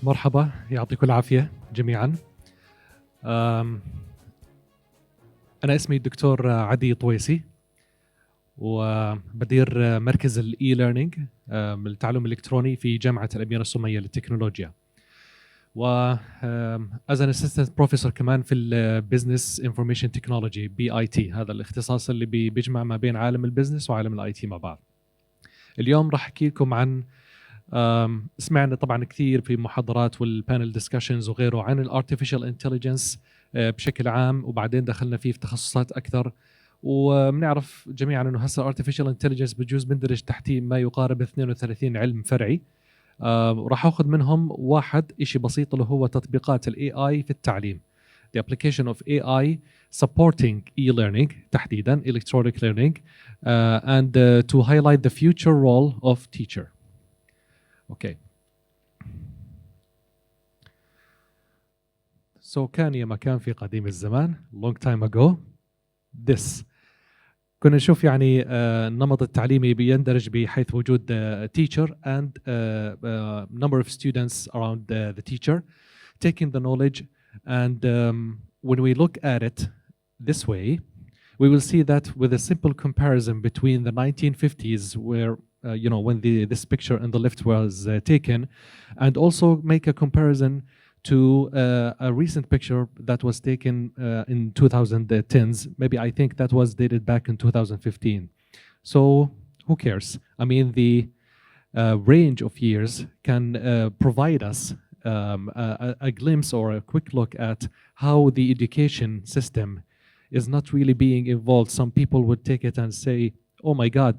مرحبا، يعطيكم العافية جميعا. أنا اسمي الدكتور عدي طويسي، وبدير مركز الإي ليرنينج من التعلم الإلكتروني في جامعة الأميرة السمية للتكنولوجيا. و as an assistant professor كمان في البزنس انفورميشن تكنولوجي BIT، هذا الاختصاص اللي بيجمع ما بين عالم البزنس وعالم الاي تي مع بعض. اليوم راح احكي لكم عن سمعنا طبعا كثير في محاضرات والبانل ديسكشنز وغيره عن الارتفيشال انتليجنس بشكل عام، وبعدين دخلنا فيه في تخصصات اكثر، وبنعرف جميعا انه هسه الارتفيشال انتليجنس بجوز بندرج تحتيه ما يقارب 32 علم فرعي. راح اخذ منهم واحد شيء بسيط اللي هو تطبيقات الاي اي في التعليم. The application of AI supporting e-learning تحديدا electronic learning and to highlight the future role of teacher. Okay. So كان يا مكان في قديم الزمان long time ago this كنا نشوف يعني النمط التعليمي بيندرج بحيث وجود teacher and number of students around the teacher taking the knowledge, and when we look at it this way we will see that with a simple comparison between the 1950s where when this picture on the left was taken, and also make a comparison to a recent picture that was taken in 2010s. Maybe I think that was dated back in 2015. So who cares? I mean, the range of years can provide us a glimpse or a quick look at how the education system is not really being involved. Some people would take it and say, oh my God,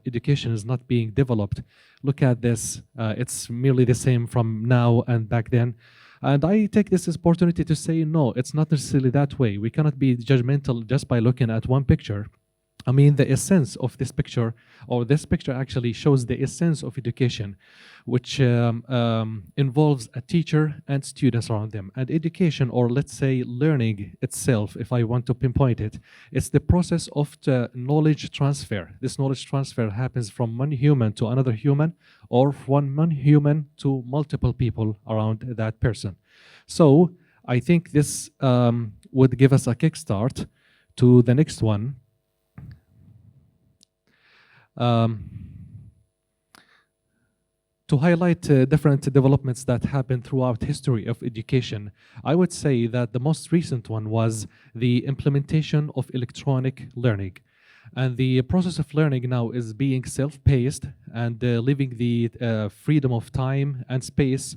education is not being developed. Look at this. It's merely the same from now and back then. And I take this opportunity to say, no, it's not necessarily that way. We cannot be judgmental just by looking at one picture. I mean, the essence of this picture, or this picture actually shows the essence of education, which involves a teacher and students around them. And education, or let's say learning itself, if I want to pinpoint it, it's the process of the knowledge transfer. This knowledge transfer happens from one human to another human, or from one human to multiple people around that person. So I think this would give us a kickstart to the next one. To highlight different developments that happened throughout history of education, I would say that the most recent one was the implementation of electronic learning. And the process of learning now is being self-paced and leaving the freedom of time and space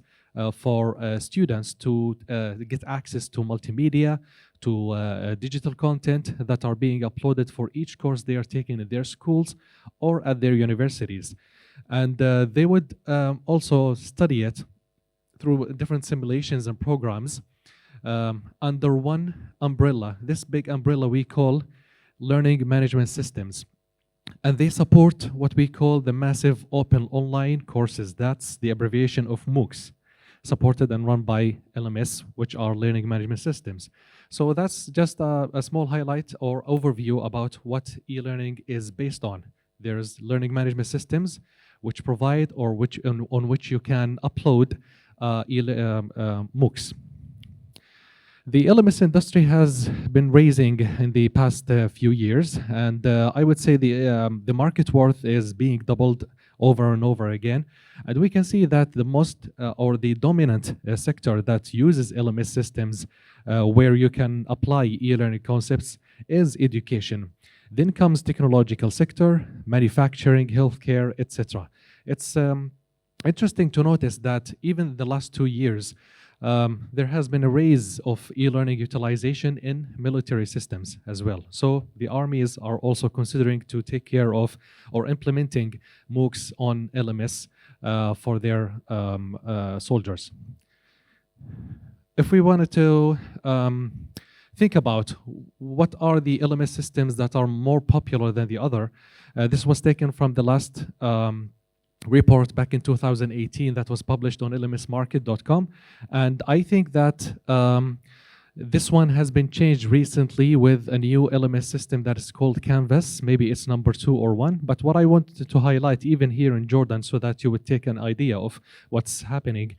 for students to get access to multimedia, to digital content that are being uploaded for each course they are taking in their schools or at their universities. And they would also study it through different simulations and programs under one umbrella, this big umbrella we call learning management systems. And they support what we call the massive open online courses. That's the abbreviation of MOOCs, supported and run by LMS, which are learning management systems. So that's just a small highlight or overview about what e-learning is based on. There's learning management systems which provide or on which you can upload MOOCs. The LMS industry has been raising in the past few years, and I would say the market worth is being doubled over and over again. And we can see that the most or the dominant sector that uses LMS systems where you can apply e-learning concepts is education. Then comes technological sector, manufacturing, healthcare, etc. It's interesting to notice that even the last 2 years, there has been a raise of e-learning utilization in military systems as well. So the armies are also considering to take care of or implementing MOOCs on LMS for their soldiers. If we wanted to think about what are the LMS systems that are more popular than the other, this was taken from the last report back in 2018 that was published on lmsmarket.com, and I think that This one has been changed recently with a new LMS system that is called Canvas. Maybe it's number 2 or 1. But what I wanted to highlight, even here in Jordan, so that you would take an idea of what's happening,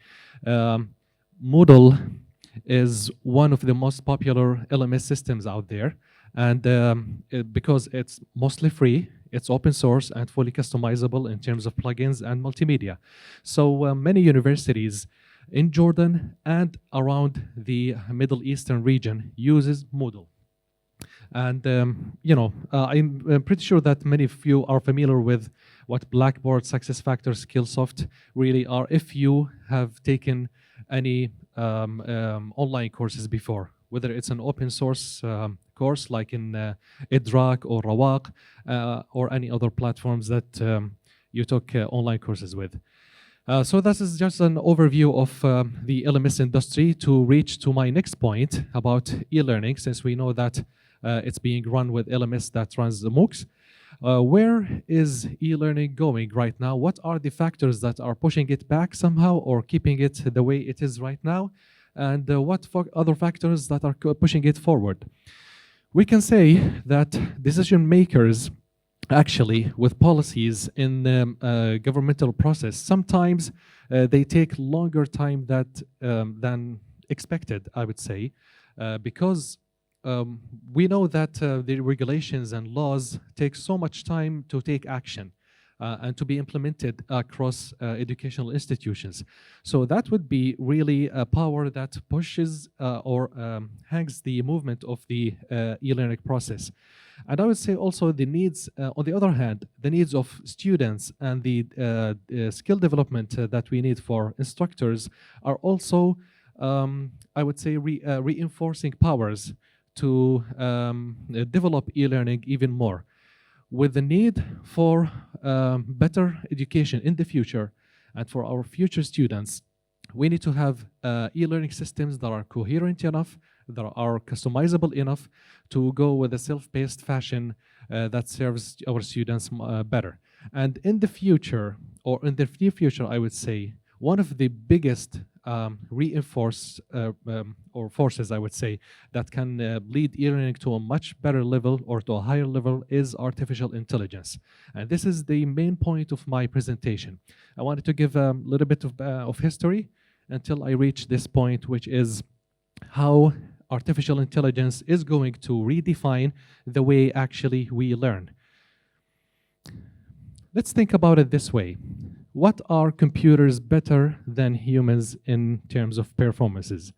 Moodle is one of the most popular LMS systems out there. And because it's mostly free, it's open source and fully customizable in terms of plugins and multimedia. So many universities in Jordan and around the Middle Eastern region uses Moodle. And I'm pretty sure that many of you are familiar with what Blackboard, SuccessFactors, Skillsoft really are if you have taken any online courses before, whether it's an open source course like in Idrak or Rawaq or any other platforms that you took online courses with. So this is just an overview of the LMS industry to reach to my next point about e-learning, since we know that it's being run with LMS that runs the MOOCs. Where is e-learning going right now? What are the factors that are pushing it back somehow or keeping it the way it is right now? And what other factors that are pushing it forward? We can say that decision makers actually with policies in the governmental process, sometimes they take longer time than expected, I would say, because we know that the regulations and laws take so much time to take action and to be implemented across educational institutions. So that would be really a power that pushes or hangs the movement of the e-learning process. And I would say also the needs, on the other hand, the needs of students and the skill development that we need for instructors are also, I would say, reinforcing powers to develop e-learning even more. With the need for better education in the future and for our future students, we need to have e-learning systems that are coherent enough, that are customizable enough to go with a self-paced fashion that serves our students better. And in the future, or in the near future, I would say, one of the biggest reinforce or forces, I would say, that can lead e-learning to a much better level or to a higher level is artificial intelligence. And this is the main point of my presentation. I wanted to give a little bit of history until I reach this point, which is how artificial intelligence is going to redefine the way actually we learn. Let's think about it this way. What are computers better than humans in terms of performances?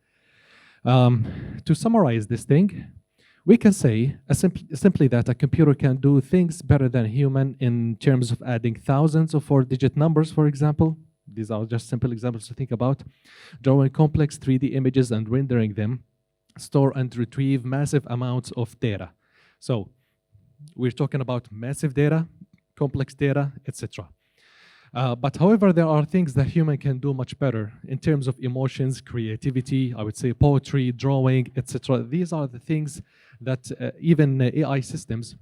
To summarize this thing, we can say simply that a computer can do things better than human in terms of adding thousands of 4-digit numbers, for example. These are just simple examples to think about. Drawing complex 3D images and rendering them, store and retrieve massive amounts of data. So we're talking about massive data, complex data, etc. But however, there are things that human can do much better in terms of emotions, creativity, I would say poetry, drawing, etc. These are the things that even AI systems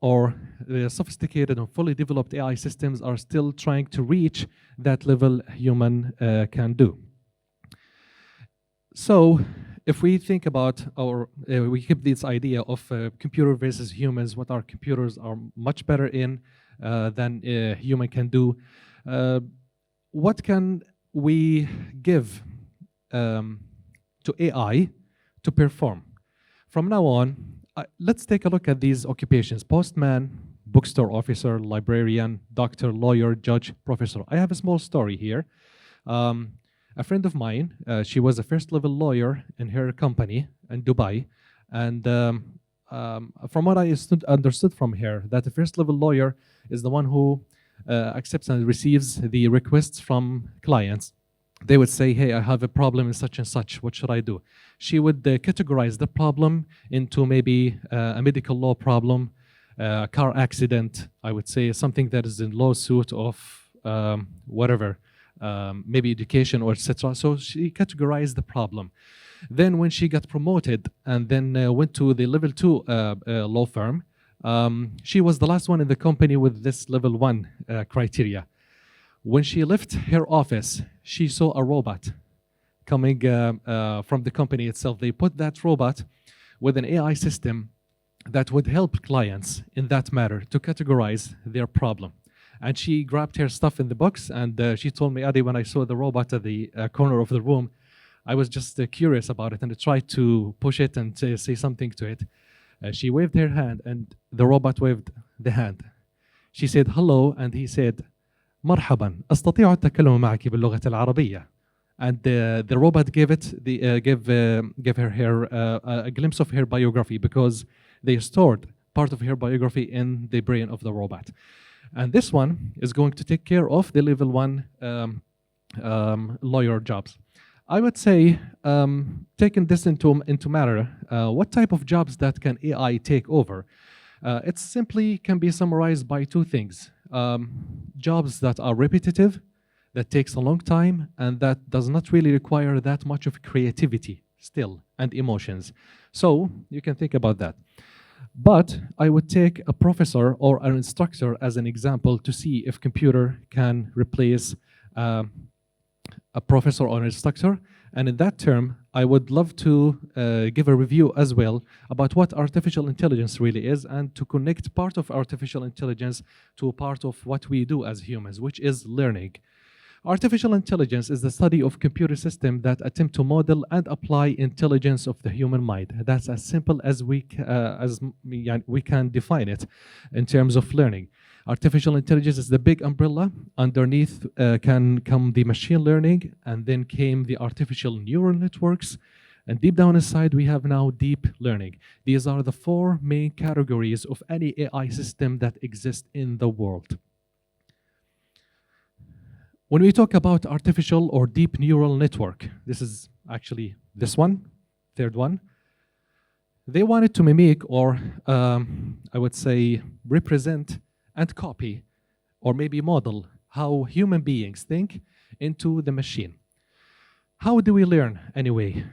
or the sophisticated and fully developed AI systems are still trying to reach that level human can do. So if we think about, or we keep this idea of computer versus humans, what our computers are much better in than human can do, what can we give to AI to perform? From now on, let's take a look at these occupations: postman, bookstore officer, librarian, doctor, lawyer, judge, professor. I have a small story here. A friend of mine, she was a first-level lawyer in her company in Dubai, and from what I understood from her, that the first-level lawyer is the one who accepts and receives the requests from clients. They would say, hey, I have a problem in such and such, what should I do? She would categorize the problem into maybe a medical law problem, a car accident, I would say something that is in lawsuit of whatever, maybe education or etc. So she categorized the problem. Then when she got promoted and then went to the level 2 law firm, she was the last one in the company with this level 1 criteria. When she left her office, she saw a robot coming from the company itself. They put that robot with an AI system that would help clients in that matter to categorize their problem. And she grabbed her stuff in the box, and she told me, Adiy, when I saw the robot at the corner of the room, I was just curious about it, and I tried to push it and say something to it. She waved her hand, and the robot waved the hand. She said, hello, and he said, مرحبا أستطيع التكلم معك باللغة العربية. And the robot gave her a glimpse of her biography, because they stored part of her biography in the brain of the robot. And this one is going to take care of the level 1 lawyer jobs. I would say, taking this into matter, what type of jobs that can AI take over? It simply can be summarized by 2 things. Jobs that are repetitive, that takes a long time, and that does not really require that much of creativity still and emotions. So you can think about that. But I would take a professor or an instructor as an example to see if computer can replace a professor or an instructor. And in that term, I would love to give a review as well about what artificial intelligence really is, and to connect part of artificial intelligence to a part of what we do as humans, which is learning. Artificial intelligence is the study of computer systems that attempt to model and apply intelligence of the human mind. That's as simple as we can define it in terms of learning. Artificial intelligence is the big umbrella. Underneath can come the machine learning, and then came the artificial neural networks. And deep down inside, we have now deep learning. These are the 4 main categories of any AI system that exists in the world. When we talk about artificial or deep neural network, this is actually this one, 3rd one. They wanted to mimic, or I would say represent and copy, or maybe model how human beings think into the machine. How do we learn anyway?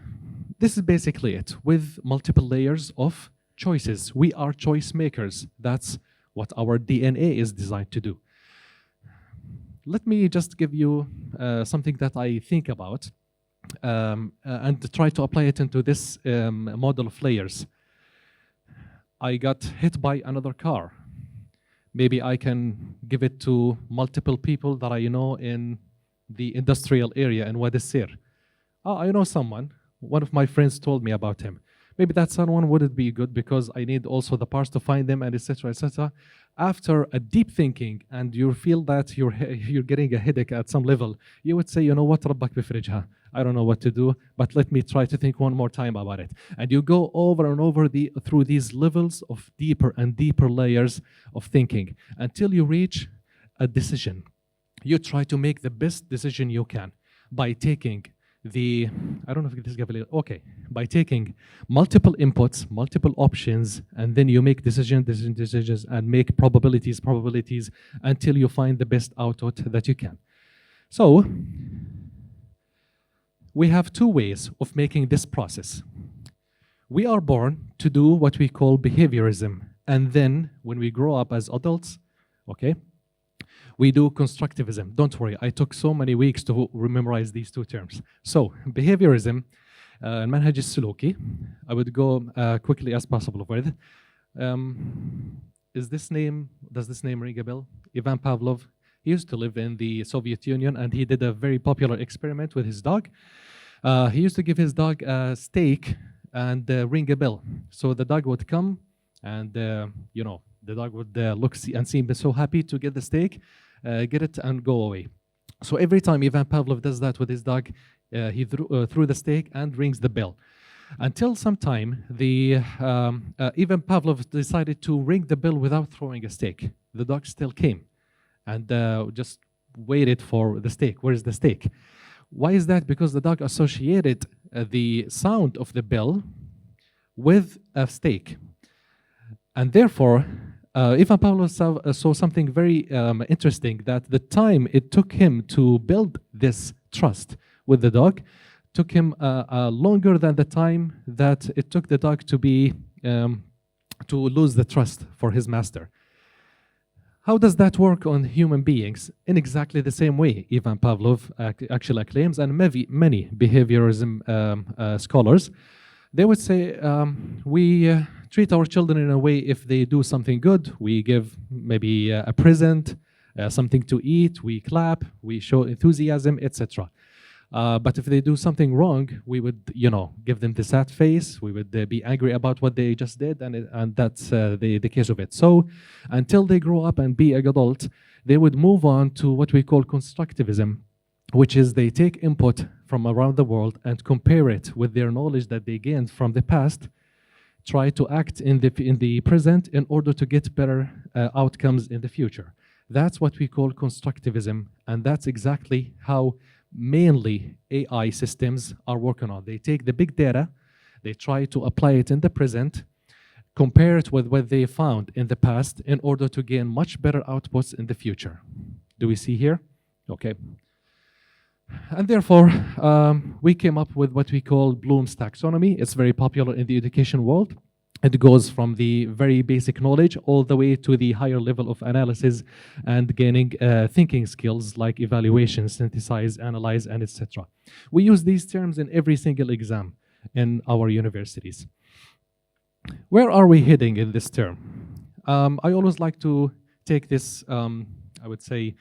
This is basically it, with multiple layers of choices. We are choice makers. That's what our DNA is designed to do. Let me just give you something that I think about and try to apply it into this model of layers. I got hit by another car. Maybe I can give it to multiple people that I know in the industrial area in Wadi Sir. Oh, I know someone. One of my friends told me about him. Maybe that someone wouldn't be good, because I need also the parts to find them, and etc., etc. After a deep thinking, and you feel that you're getting a headache at some level, you would say, you know what, ربك بفرجها. I don't know what to do, but let me try to think one more time about it. And you go over and over through these levels of deeper and deeper layers of thinking until you reach a decision. You try to make the best decision you can by taking by taking multiple inputs, multiple options, and then you make decisions, and make probabilities, until you find the best output that you can. So we have 2 ways of making this process. We are born to do what we call behaviorism, and then when we grow up as adults, we do constructivism. Don't worry, I took so many weeks to memorize these 2 terms. So, behaviorism, المنهج السلوكي, I would go quickly as possible with. Does this name ring a bell? Ivan Pavlov. He used to live in the Soviet Union, and he did a very popular experiment with his dog. He used to give his dog a steak and ring a bell. So the dog would come, and the dog would look and seem so happy to get the steak, get it, and go away. So every time Ivan Pavlov does that with his dog, he threw the steak and rings the bell. Until sometime, Ivan Pavlov decided to ring the bell without throwing a steak. The dog still came and just waited for the steak. Where is the steak? Why is that? Because the dog associated the sound of the bell with a steak. And therefore, Ivan Pavlov saw something very interesting, that the time it took him to build this trust with the dog took him longer than the time that it took the dog to lose the trust for his master. How does that work on human beings? In exactly the same way, Ivan Pavlov actually claims, and many behaviorism scholars, they would say we treat our children in a way. If they do something good, we give maybe a present, something to eat, we clap, we show enthusiasm, etc. But if they do something wrong, we would, give them the sad face. We would be angry about what they just did, and that's the case of it. So until they grow up and be an adult, they would move on to what we call constructivism, which is they take input from around the world and compare it with their knowledge that they gained from the past, try to act in the present in order to get better outcomes in the future. That's what we call constructivism, and that's exactly how mainly AI systems are working on. They take the big data, they try to apply it in the present, compare it with what they found in the past in order to gain much better outputs in the future. Do we see here? Okay. And therefore, we came up with what we call Bloom's taxonomy. It's very popular in the education world. It goes from the very basic knowledge all the way to the higher level of analysis and gaining thinking skills like evaluation, synthesize, analyze, and etc. We use these terms in every single exam in our universities. Where are we heading in this term? I always like to take this, I would say,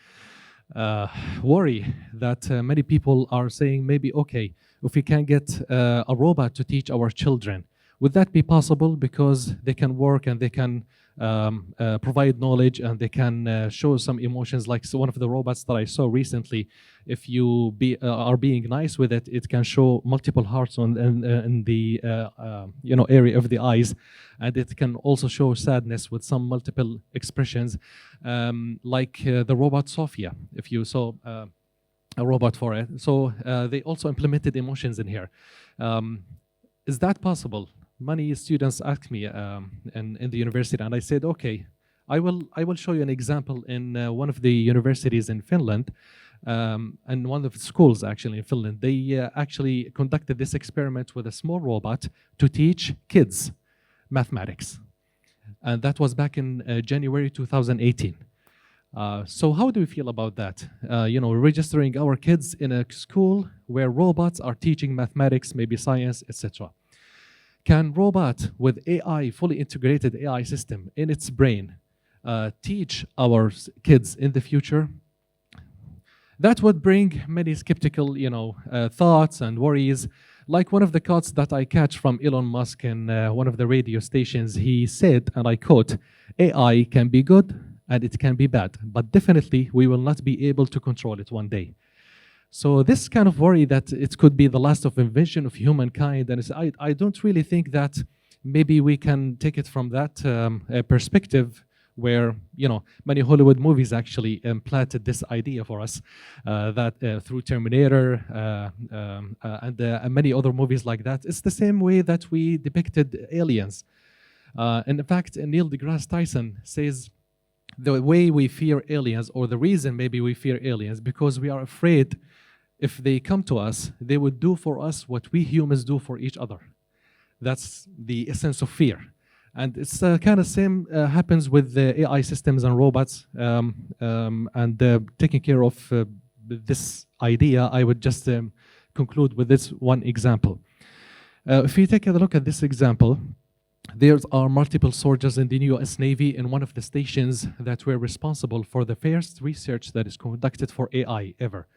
worry that many people are saying maybe, okay, if we can get a robot to teach our children, would that be possible? Because they can work and they can provide knowledge and they can show some emotions. Like one of the robots that I saw recently, if you are being nice with it, it can show multiple hearts in the area of the eyes, and it can also show sadness with some multiple expressions, like the robot Sophia. If you saw a robot for it, so they also implemented emotions in here. Is that possible? Many students asked me in the university, and I said, okay, I will show you an example in one of the universities in Finland, and one of the schools actually in Finland. They actually conducted this experiment with a small robot to teach kids mathematics, and that was back in January 2018. So how do we feel about that? Registering our kids in a school where robots are teaching mathematics, maybe science, etc. Can robot with AI, fully integrated AI system in its brain, teach our kids in the future? That would bring many skeptical, thoughts and worries. Like one of the quotes that I catch from Elon Musk in one of the radio stations, he said, and I quote, "AI can be good and it can be bad, but definitely we will not be able to control it one day." So this kind of worry that it could be the last of invention of humankind, and I don't really think that maybe we can take it from that perspective, where many Hollywood movies actually implanted this idea for us, that through Terminator and many other movies like that. It's the same way that we depicted aliens. And in fact, Neil deGrasse Tyson says the way we fear aliens, or the reason maybe we fear aliens, because we are afraid if they come to us, they would do for us what we humans do for each other. That's the essence of fear. And it's kind of same happens with the AI systems and robots. And taking care of this idea, I would just conclude with this one example. If you take a look at this example, there are multiple soldiers in the US Navy in one of the stations that were responsible for the first research that is conducted for AI ever.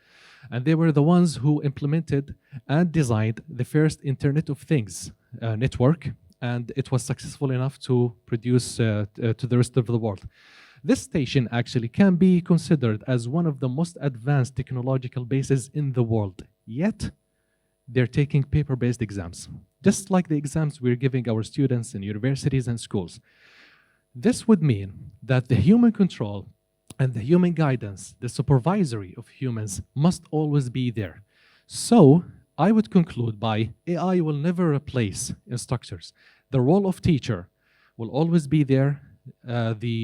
And they were the ones who implemented and designed the first Internet of Things network, and it was successful enough to produce to the rest of the world. This station actually can be considered as one of the most advanced technological bases in the world, yet they're taking paper-based exams, just like the exams we're giving our students in universities and schools. This would mean that the human control and the human guidance, the supervisory of humans, must always be there. So I would conclude by AI will never replace instructors. The role of teacher will always be there. The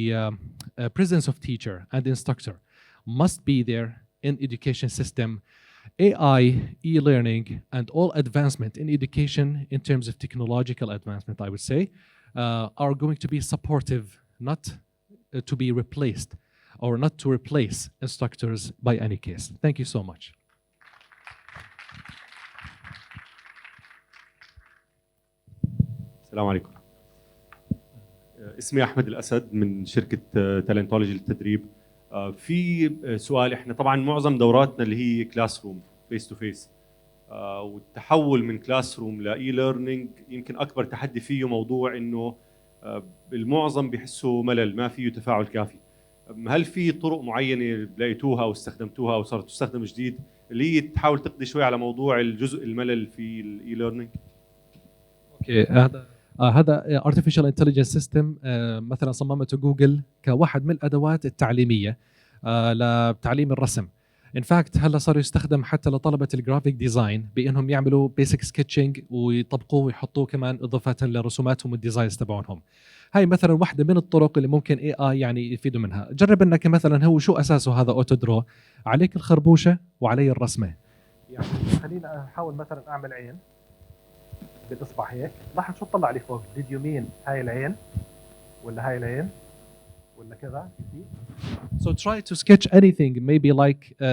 presence of teacher and instructor must be there in education system. AI, e-learning, and all advancement in education in terms of technological advancement, I would say, are going to be supportive, not to be replaced. or not to replace instructors by any case. Thank you so much. السلام عليكم. اسمي أحمد الأسد من شركة تالنتولوجي للتدريب. في سؤال، احنا طبعا معظم دوراتنا اللي هي كلاس روم فيس تو فيس، والتحول من كلاس روم لاي ليرنينج يمكن اكبر تحدي فيه موضوع انه المعظم بيحسوا ملل، ما فيه تفاعل كافي. هل في طرق معينه لقيتوها او استخدمتوها او صارت تستخدم جديد اللي هي تحاول تقضي شوي على موضوع الجزء الملل في الاي ليرنينج؟ اوكي، هذا artificial intelligence system مثلا صممته جوجل كواحد من الادوات التعليميه لتعليم الرسم. ان فاكت هلا صار يستخدم حتى لطلبه الجرافيك ديزاين بانهم يعملوا بيسك سكتشنج ويطبقوه ويحطوه كمان اضافه لرسوماتهم والديزاينز تبعهم. هاي مثلا واحده من الطرق اللي ممكن اي اي يعني يفيدوا منها. جرب انك مثلا، هو شو اساسه هذا اوتو درو، عليك الخربوشه وعلي الرسمه. يعني خلينا احاول مثلا اعمل عين بالاصبع هيك، لاحظ شو طلع لي فوق. ديد يو مين هاي العين ولا هاي العين ولا كذا؟ So try to sketch anything maybe like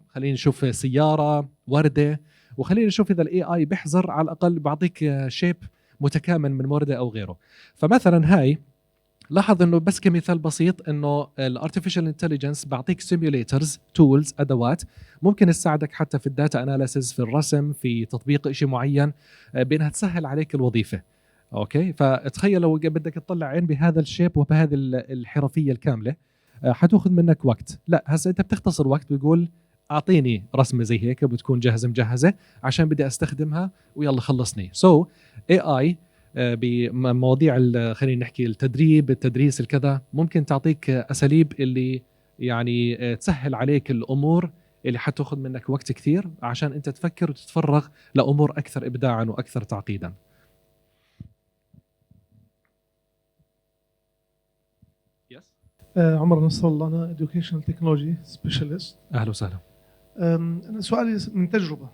خلينا نشوف سيارة، وردة، وخلينا نشوف إذا الاي اي بيحذر على الأقل بعطيك شيب متكامل من وردة أو غيره. فمثلا هاي لاحظ انه بس كمثال بسيط انه الارتفيشال انتليجنس بعطيك سيميوليترز تولز، ادوات ممكن تساعدك حتى في الداتا اناليسز، في الرسم، في تطبيق شيء معين، بانها تسهل عليك الوظيفه. اوكي، فتخيل لو بدك تطلع عين بهذا الشيب وبهذه الحرفيه الكامله، حتاخذ منك وقت. لا، هسه انت بتختصر وقت، بيقول اعطيني رسمه زي هيك بتكون جاهزه مجهزه عشان بدي استخدمها ويلا خلصني. سو اي اي بمواضيع خلينا نحكي التدريب، التدريس، الكذا، ممكن تعطيك اساليب اللي يعني تسهل عليك الامور اللي حتاخذ منك وقت كثير عشان انت تفكر وتتفرغ لامور اكثر ابداعا واكثر تعقيدا. عمر نصر الله، أنا Educational Technology Specialist. أهلا وسهلا. أنا سؤالي من تجربة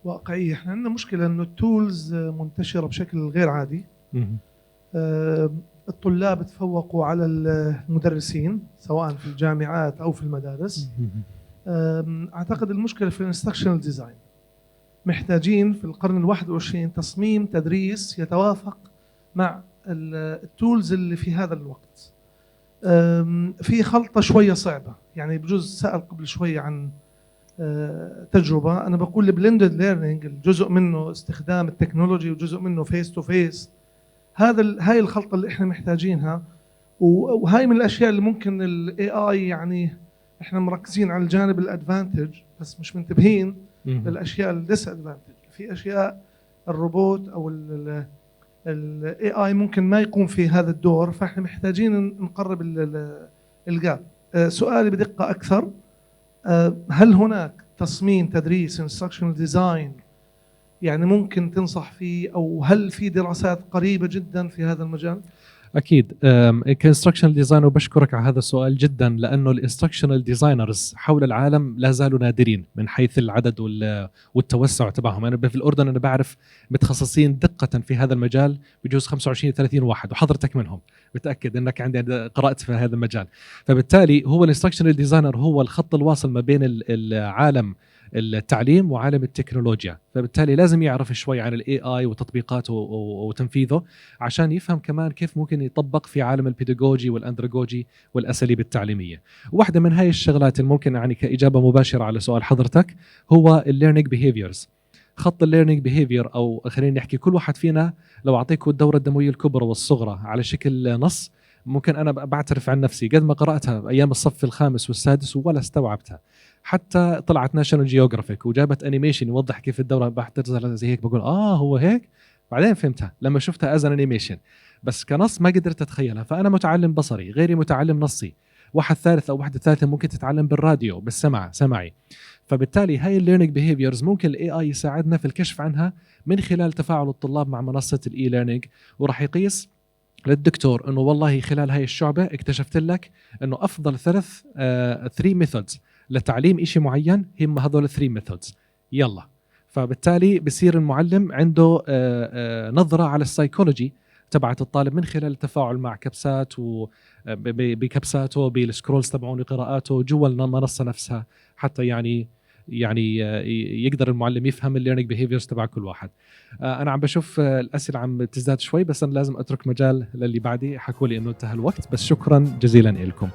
واقعية. إحنا عندنا مشكلة إنه التولز منتشرة بشكل غير عادي. الطلاب تفوقوا على المدرسين سواء في الجامعات أو في المدارس. أعتقد المشكلة في الانستراكشنال ديزاين. محتاجين في القرن ال21 تصميم تدريس يتوافق مع التولز اللي في هذا الوقت. في خلطة شوية صعبة، يعني بجوز سأل قبل شوية عن تجربة. أنا بقول البلندد ليرنينج الجزء منه استخدام التكنولوجي وجزء منه فيس تو فيس. هاي الخلطة اللي إحنا محتاجينها، وهاي من الأشياء اللي ممكن ال AI يعني إحنا مركزين على الجانب الأدفانتج بس مش منتبهين للأشياء الديس أدفانتج. في أشياء الروبوت أو ال AI ممكن ما يقوم في هذا الدور، فإحنا محتاجين نقرب الجاب. سؤالي بدقة أكثر، هل هناك تصميم تدريس instructional design يعني ممكن تنصح فيه، أو هل في دراسات قريبة جدا في هذا المجال؟ اكيد. كانستراكشنال ديزاين، وبشكرك على هذا السؤال جدا، لانه الانستراكشنال ديزاينرز حول العالم لا زالوا نادرين من حيث العدد والتوسع تبعهم. انا في الاردن انا بعرف متخصصين دقه في هذا المجال بجوز 25 30 واحد، وحضرتك منهم، بتاكد انك عندي قرات في هذا المجال. فبالتالي هو الانستراكشنال ديزاينر هو الخط الواصل ما بين العالم التعليم وعالم التكنولوجيا، فبالتالي لازم يعرف شوي عن الاي اي وتطبيقاته وتنفيذه عشان يفهم كمان كيف ممكن يطبق في عالم البيداغوجي والاندروجي والاساليب التعليميه. واحده من هاي الشغلات اللي ممكن يعني كاجابه مباشره على سؤال حضرتك هو الليرنينج بيهيفيرز. خط الليرنينج بيهيفير، او خلينا نحكي كل واحد فينا لو اعطيكم الدوره الدمويه الكبرى والصغرى على شكل نص، ممكن انا بعترف عن نفسي قد ما قراتها ايام الصف الخامس والسادس ولا استوعبتها. حتى طلعت ناشونال جيوغرافيك وجابت انيميشن يوضح كيف الدوره، بحترزها زي هيك بقول هو هيك، بعدين فهمتها لما شفتها از انيميشن، بس كنص ما قدرت اتخيلها. فانا متعلم بصري، غيري متعلم نصي، واحد ثالث او واحده ثالثه ممكن تتعلم بالراديو بالسمع سمعي. فبالتالي هاي الليرنينج بيهيفيرز ممكن الاي اي يساعدنا في الكشف عنها من خلال تفاعل الطلاب مع منصه الاي ليرنينج، وراح يقيس للدكتور انه والله خلال هاي الشعبه اكتشفت لك انه افضل 3 ميثودز لتعليم شيء معين هم هذول 3 ميثودز، يلا. فبالتالي بصير المعلم عنده نظره على السايكولوجي تبعت الطالب من خلال التفاعل مع كبسات بكبساته بالسكرولز تبعون قراءاته جوا المنصه نفسها، حتى يعني يقدر المعلم يفهم الليرنينج بيهيفيرز تبع كل واحد. انا عم بشوف الاسئله عم تزداد شوي، بس انا لازم اترك مجال للي بعدي. حكوا لي انه انتهى الوقت، بس شكرا جزيلا لكم.